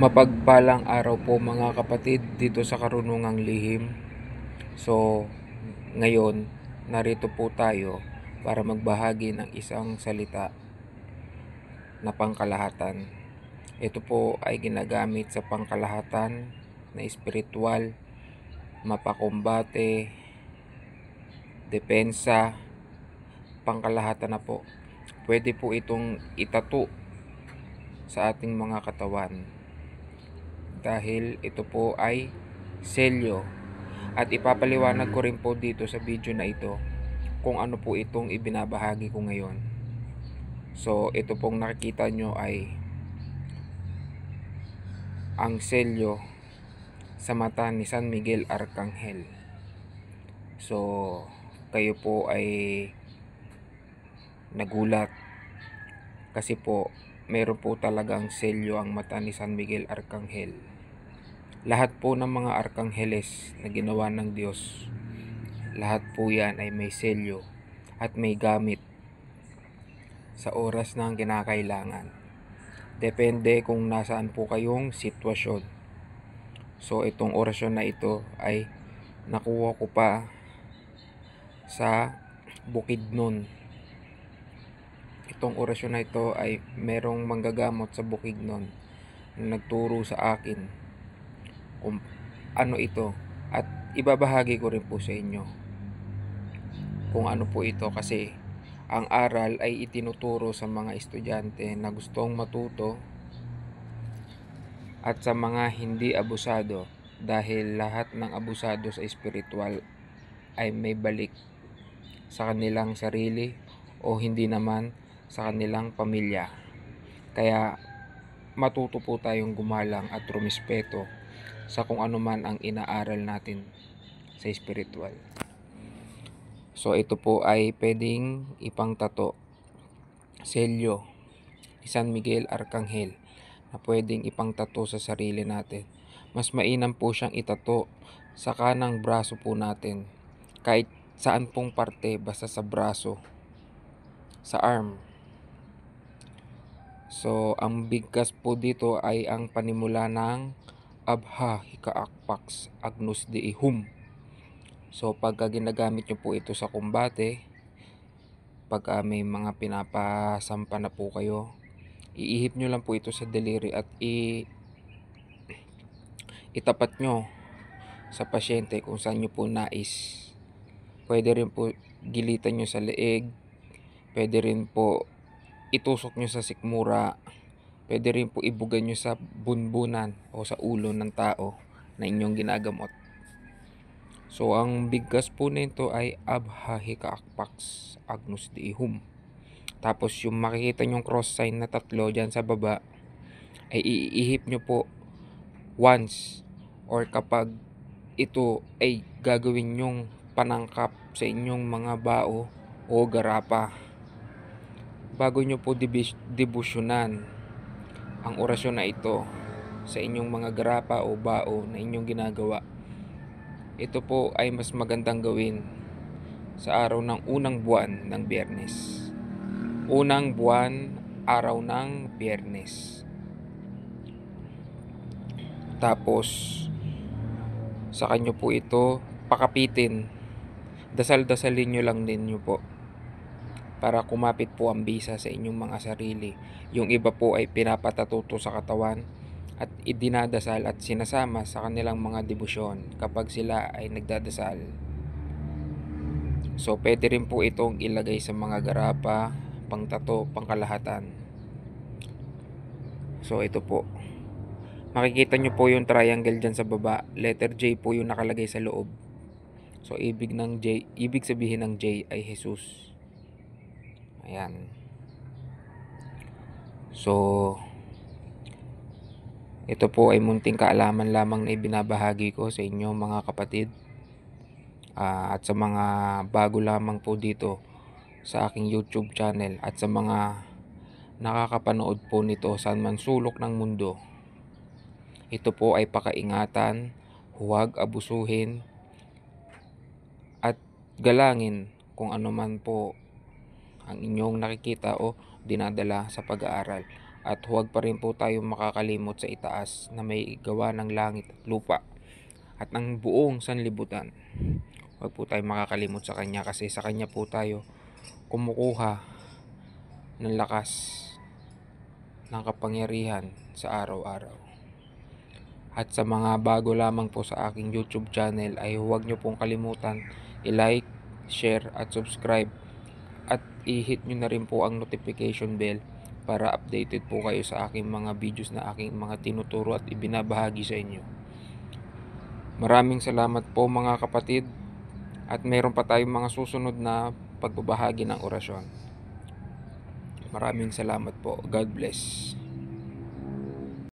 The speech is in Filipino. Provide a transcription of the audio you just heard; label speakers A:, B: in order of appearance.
A: Mapagpalang araw po mga kapatid dito sa Karunungang Lihim. So, ngayon, narito po tayo para magbahagi ng isang salita na pangkalahatan. Ito po ay ginagamit sa pangkalahatan na espiritual, mapakumbate, depensa, pangkalahatan na po. Pwede po itong itato sa ating mga katawan dahil ito po ay selyo. At ipapaliwanag ko rin po dito sa video na ito kung ano po itong ibinabahagi ko ngayon. So, ito pong nakikita nyo ay ang selyo sa mata ni San Miguel Arcangel. So, kayo po ay nagulat kasi po meron po talagang selyo ang mata ni San Miguel Arcangel. Lahat po ng mga arkangheles na ginawa ng Diyos, lahat po yan ay may selyo at may gamit sa oras ng kinakailangan. Depende kung nasaan po kayong sitwasyon. So itong orasyon na ito ay nakuha ko pa sa Bukidnon. Itong orasyon na ito ay merong manggagamot sa Bukidnon na nagturo sa akin kung ano ito, at ibabahagi ko rin po sa inyo kung ano po ito, kasi ang aral ay itinuturo sa mga estudyante na gustong matuto at sa mga hindi abusado, dahil lahat ng abusado sa espiritual ay may balik sa kanilang sarili o hindi naman sa kanilang pamilya. Kaya matuto po tayong gumalang at rumispeto sa kung ano man ang inaaral natin sa espiritual. So ito po ay pwedeng ipangtato, selyo ni San Miguel Arcangel na pwedeng ipangtato sa sarili natin. Mas mainam po siyang itato sa kanang braso po natin, kahit saan pong parte, basta sa braso, sa arm. So ang bigkas po dito ay ang panimula ng Abha Hikaakpax Agnus Dei Hum. So pagka ginagamit nyo po ito sa kumbate, pagka may mga pinapasampa na po kayo, iihip nyo lang po ito sa daliri at itapat nyo sa pasyente kung saan nyo po nais. Pwede rin po gilitan nyo sa leeg, pwede rin po itusok nyo sa sikmura, pwede rin po ibugan nyo sa bunbunan o sa ulo ng tao na inyong ginagamot. So ang bigkas po nito ay Abha Hikaakpax Agnus Dei Hum. Tapos yung makikita nyong cross sign na tatlo dyan sa baba ay iihip nyo po once, or kapag ito ay gagawin nyong panangkap sa inyong mga bao o garapa, bago nyo po debusyonan ang orasyon na ito sa inyong mga garapa o bao na inyong ginagawa, ito po ay mas magandang gawin sa araw ng unang buwan ng Biyernes. Unang buwan, araw ng Biyernes. Tapos sa kanyo po ito pakapitin. Dasal-dasalin nyo lang din nyo po para kumapit po ang bisa sa inyong mga sarili. Yung iba po ay pinapatatuto sa katawan at idinadasal at sinasama sa kanilang mga debosyon kapag sila ay nagdadasal. So pwede rin po itong ilagay sa mga garapa, pangtato, pangkalahatan. So ito po, makikita nyo po yung triangle dyan sa baba. Letter J po yung nakalagay sa loob. So ibig sabihin ng J ay Jesus. Ayan. So ito po ay munting kaalaman lamang na ibinabahagi ko sa inyo mga kapatid. At sa mga bago lamang po dito sa aking YouTube channel at sa mga nakakapanood po nito saan man sulok ng mundo, ito po ay pakaingatan, huwag abusuhin at galangin kung ano man po ang inyong nakikita o dinadala sa pag-aaral. At huwag pa rin po tayong makakalimot sa itaas na may gawa ng langit at lupa at ng buong sanlibutan. Huwag po tayong makakalimot sa Kanya kasi sa Kanya po tayo kumukuha ng lakas, ng kapangyarihan sa araw-araw. At sa mga bago lamang po sa aking YouTube channel ay huwag nyo pong kalimutan i-like, share at subscribe at i-hit nyo na rin po ang notification bell para updated po kayo sa aking mga videos na aking mga tinuturo at ibinabahagi sa inyo. Maraming salamat po mga kapatid at meron pa tayong mga susunod na pagbabahagi ng orasyon. Maraming salamat po. God bless.